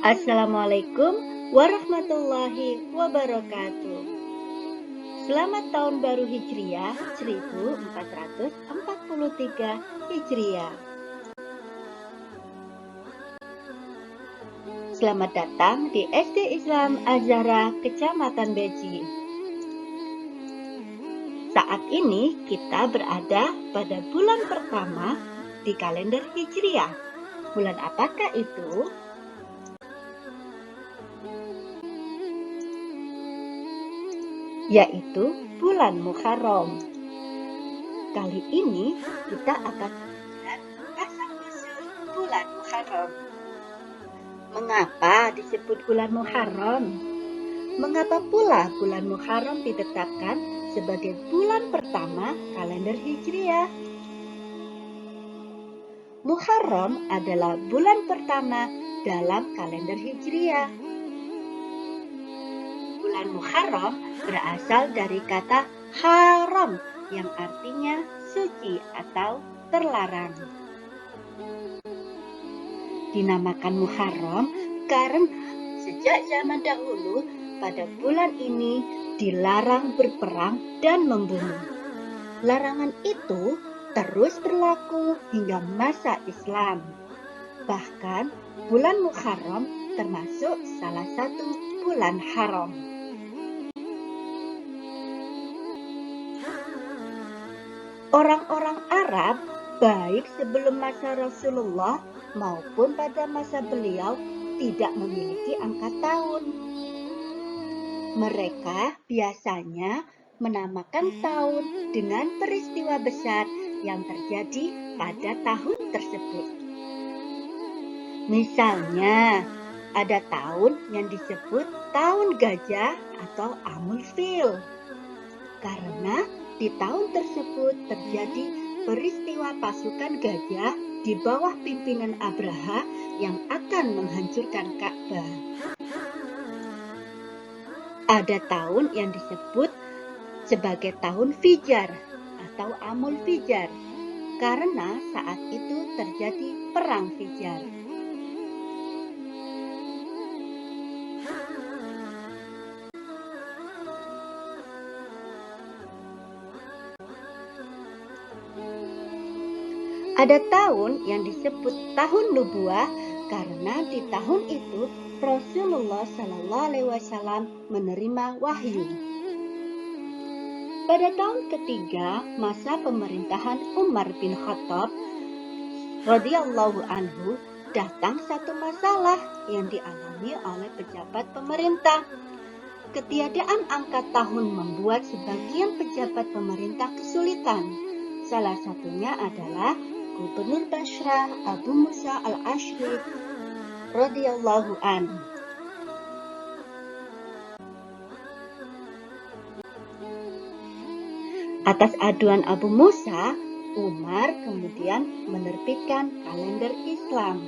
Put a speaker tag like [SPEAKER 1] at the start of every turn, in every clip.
[SPEAKER 1] Assalamualaikum warahmatullahi wabarakatuh. Selamat Tahun Baru Hijriah 1443 Hijriah. Selamat datang di SD Islam Azhara Kecamatan Beji. Saat ini kita berada pada bulan pertama di kalender Hijriah. Bulan apakah itu? Yaitu bulan Muharram. Kali ini kita akan melihat asal-usul bulan Muharram. Mengapa disebut bulan Muharram? Mengapa pula bulan Muharram ditetapkan sebagai bulan pertama kalender Hijriah? Muharram adalah bulan pertama dalam kalender Hijriah. Bulan Muharram berasal dari kata haram yang artinya suci atau terlarang. Dinamakan Muharram karena sejak zaman dahulu pada bulan ini dilarang berperang dan membunuh. Larangan itu terus berlaku hingga masa Islam. Bahkan bulan Muharram termasuk salah satu bulan haram. Orang-orang Arab, baik sebelum masa Rasulullah maupun pada masa beliau, tidak memiliki angka tahun. Mereka biasanya menamakan tahun dengan peristiwa besar yang terjadi pada tahun tersebut. Misalnya, ada tahun yang disebut tahun gajah atau Amul Fil, karena di tahun tersebut terjadi peristiwa pasukan gajah di bawah pimpinan Abraha yang akan menghancurkan Ka'bah. Ada tahun yang disebut sebagai tahun Fijar atau Amul Fijar, karena saat itu terjadi perang Fijar. Ada tahun yang disebut tahun nubuah karena di tahun itu Rasulullah SAW menerima wahyu. Pada tahun ketiga masa pemerintahan Umar bin Khattab radhiyallahu anhu, datang satu masalah yang dialami oleh pejabat pemerintah. Ketiadaan angka tahun membuat sebagian pejabat pemerintah kesulitan. Salah satunya adalah Gubernur Basrah Abu Musa al-Ash'ari radhiyallahu anhu. Atas aduan Abu Musa, Umar kemudian menerbitkan kalender Islam.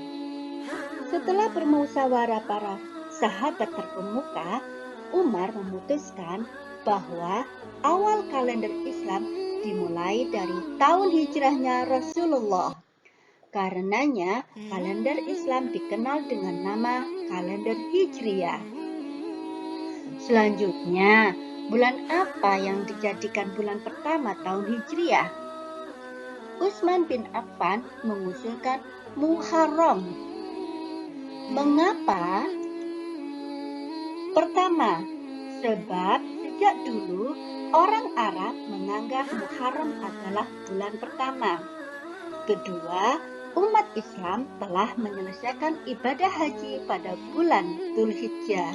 [SPEAKER 1] Setelah bermusyawarah para sahabat terkemuka, Umar memutuskan bahwa awal kalender Islam dimulai dari tahun hijrahnya Rasulullah. Karenanya, kalender Islam dikenal dengan nama kalender Hijriah. Selanjutnya, bulan apa yang dijadikan bulan pertama tahun Hijriah? Utsman bin Affan mengusulkan Muharram. Mengapa? Pertama, sebab sejak dulu orang Arab menganggap Muharram adalah bulan pertama. Kedua, umat Islam telah menyelesaikan ibadah haji pada bulan Dzulhijjah.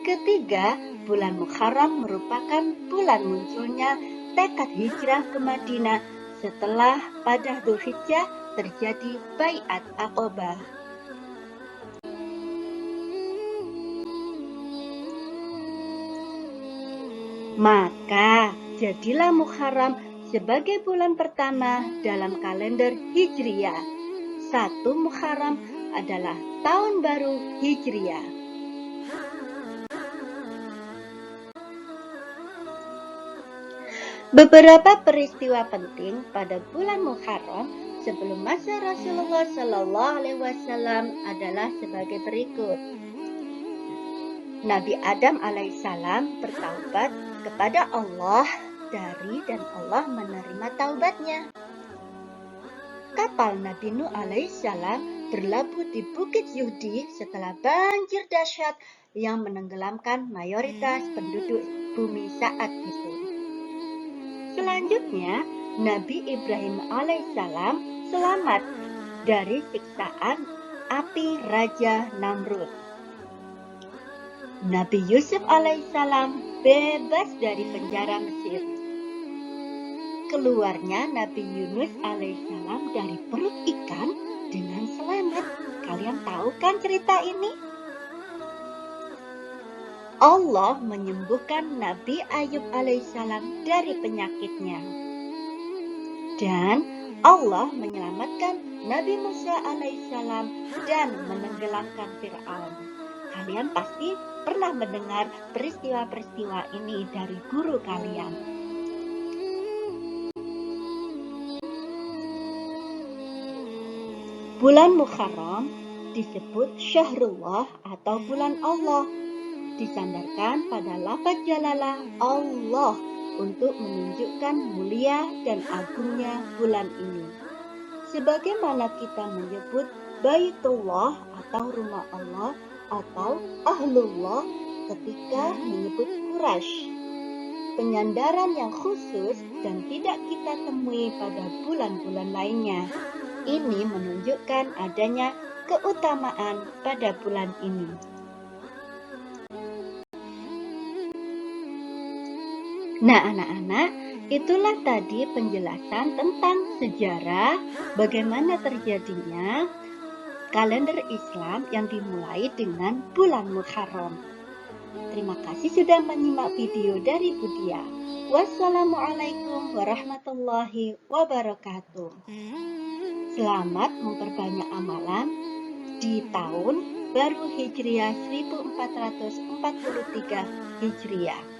[SPEAKER 1] Ketiga, bulan Muharram merupakan bulan munculnya tekad hijrah ke Madinah setelah pada Dzulhijjah terjadi Bai'at Aqabah. Maka jadilah Muharram sebagai bulan pertama dalam kalender Hijriah. 1 Muharram adalah tahun baru Hijriah. Beberapa peristiwa penting pada bulan Muharram sebelum masa Rasulullah Shallallahu Alaihi Wasallam adalah sebagai berikut. Nabi Adam alaihissalam bertaubat kepada Allah dan Allah menerima taubatnya. Kapal Nabi Nuh alaihissalam berlabuh di Bukit Yudi setelah banjir dahsyat yang menenggelamkan mayoritas penduduk bumi saat itu. Selanjutnya, Nabi Ibrahim alaihissalam selamat dari siksaan api Raja Namrud. Nabi Yusuf alaihissalam bebas dari penjara Mesir. Keluarnya Nabi Yunus alaihissalam dari perut ikan dengan selamat. Kalian tahu kan cerita ini? Allah menyembuhkan Nabi Ayub alaihissalam dari penyakitnya. Dan Allah menyelamatkan Nabi Musa alaihissalam dan menenggelamkan Fir'aun. Kalian pasti pernah mendengar peristiwa-peristiwa ini dari guru kalian. Bulan Muharram disebut Syahrullah atau bulan Allah. Disandarkan pada lafaz jalalah Allah untuk menunjukkan mulia dan agungnya bulan ini. Sebagaimana kita menyebut Baitullah atau rumah Allah atau Ahlullah ketika menyebut Quraisy. Penyandaran yang khusus dan tidak kita temui pada bulan-bulan lainnya. Ini menunjukkan adanya keutamaan pada bulan ini. Nah, anak-anak, itulah tadi penjelasan tentang sejarah bagaimana terjadinya kalender Islam yang dimulai dengan bulan Muharram. Terima kasih sudah menyimak video dari Budia. Wassalamualaikum warahmatullahi wabarakatuh. Selamat memperbanyak amalan di tahun baru Hijriah 1443 Hijriah.